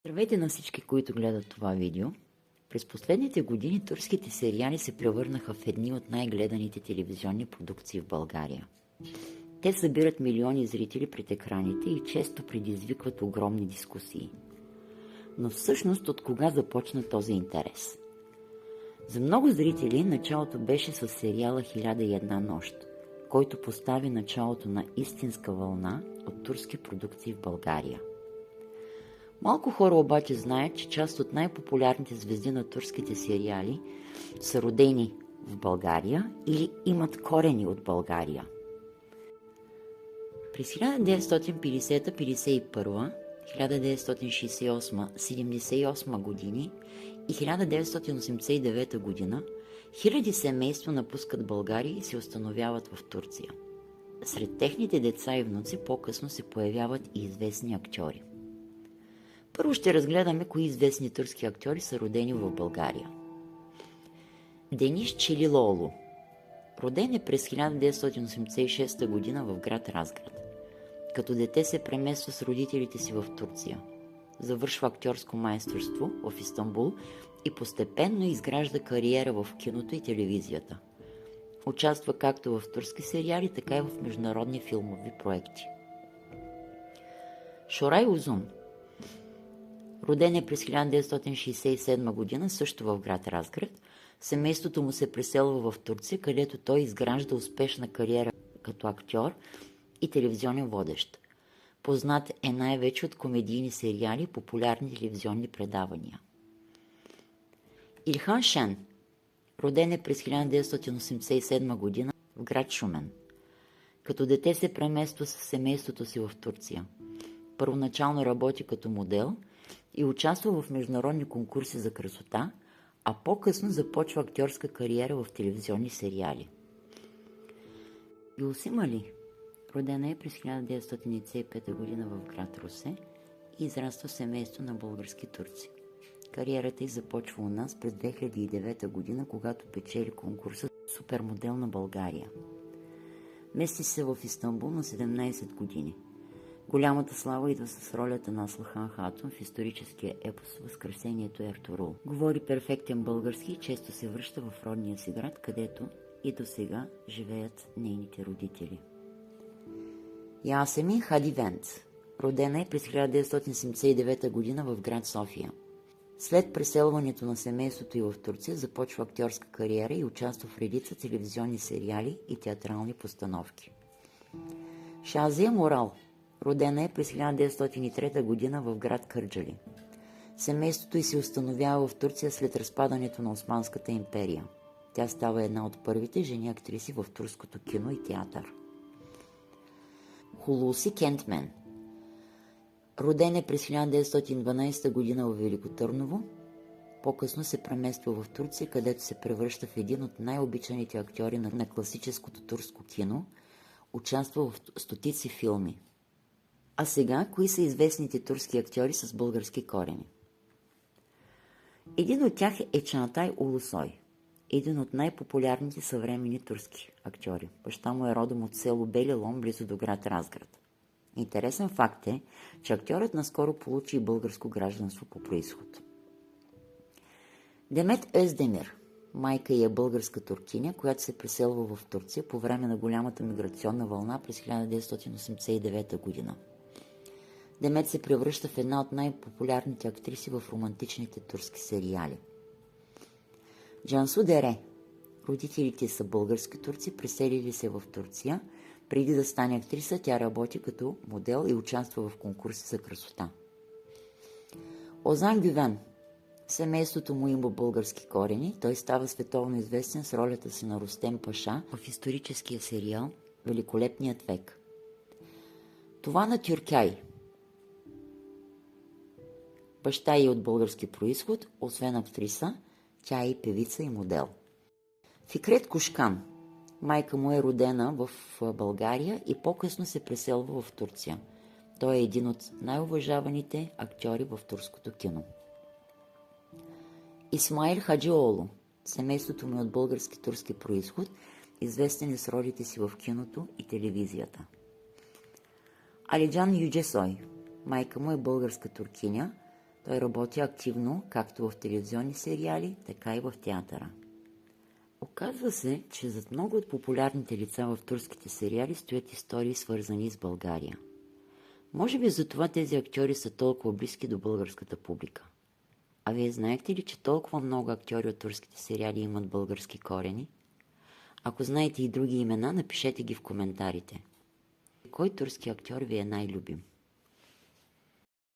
Здравейте на всички, които гледат това видео. През последните години турските сериали се превърнаха в едни от най-гледаните телевизионни продукции в България. Те събират милиони зрители пред екраните и често предизвикват огромни дискусии. Но всъщност от кога започна този интерес? За много зрители началото беше с сериала „Хиляда и една нощ", който постави началото на истинска вълна от турски продукции в България. Малко хора обаче знаят, че част от най-популярните звезди на турските сериали са родени в България или имат корени от България. През 1950, 51, 1968, 78 години и 1989 година хиляди семейства напускат България и се установяват в Турция. Сред техните деца и внуци по-късно се появяват и известни актьори. Първо ще разгледаме кои известни турски актьори са родени в България. Денис Челилоğlu. Роден е през 1986 година в град Разград. Като дете се премества с родителите си в Турция. Завършва актьорско майсторство в Истанбул и постепенно изгражда кариера в киното и телевизията. Участва както в турски сериали, така и в международни филмови проекти. Шорай Узун. Роден е през 1967 година, също в град Разград. Семейството му се преселва в Турция, където той изгражда успешна кариера като актьор и телевизионен водещ. Познат е най-вече от комедийни сериали и популярни телевизионни предавания. Илхан Шен. Роден е през 1987 година в град Шумен. Като дете се премества с семейството си в Турция. Първоначално работи като модел и участва в международни конкурси за красота, а по-късно започва актьорска кариера в телевизионни сериали. Гюлсим Али. Родена е през 1995 г. в град Русе и израства в семейство на български турци. Кариерата й започва у нас през 2009 г., когато печели конкурса Супермодел на България. Мести се в Истанбул на 17 години. Голямата слава идва с ролята на Аслахан Хатун в историческия епос „Възкресението Ертурул“. Говори перфектен български и често се връща в родния си град, където и до сега живеят нейните родители. Ясемин Хадивент. Родена е през 1979 г. в град София. След преселването на семейството й в Турция започва актьорска кариера и участва в редица телевизионни сериали и театрални постановки. Шазия Морал. Родена е през 1903 г. в град Кърджали. Семейството й се установява в Турция след разпадането на Османската империя. Тя става една от първите жени актриси в турското кино и театър. Хулуси Кентмен. Роден е през 1912 г. в Велико Търново. По-късно се премества в Турция, където се превръща в един от най-обичаните актьори на класическото турско кино. Участва в стотици филми. А сега, кои са известните турски актьори с български корени? Един от тях е Чанатай Улусой, един от най-популярните съвременни турски актьори. Баща му е родом от село Бели Лом, близо до град Разград. Интересен факт е, че актьорът наскоро получи и българско гражданство по произход. Демет Özdemir. Майка ѝ е българска туркиня, която се преселва в Турция по време на голямата миграционна вълна през 1989 година. Демет се превръща в една от най-популярните актриси в романтичните турски сериали. Джансу Дере. Родителите са български турци, преселили се в Турция. Преди да стане актриса, тя работи като модел и участва в конкурси за красота. Озан Гювен. Семейството му има български корени. Той става световно известен с ролята си на Рустем Паша в историческия сериал „Великолепният век“. Тувана Тюркяй. Баща ѝ е от български произход, освен актриса, тя е и певица и модел. Фикрет Кушкан. Майка му е родена в България и по-късно се преселва в Турция. Той е един от най-уважаваните актьори в турското кино. Исмаил Хаджиоğlu. Семейството му е от български-турски произход, известен е с ролите си в киното и телевизията. Алиджан Юджесой. Майка му е българска туркиня, Той работи активно, както в телевизионни сериали, така и в театъра. Оказва се, че зад много от популярните лица в турските сериали стоят истории, свързани с България. Може би затова тези актьори са толкова близки до българската публика. А вие знаете ли, че толкова много актьори от турските сериали имат български корени? Ако знаете и други имена, напишете ги в коментарите. Кой турски актьор ви е най-любим?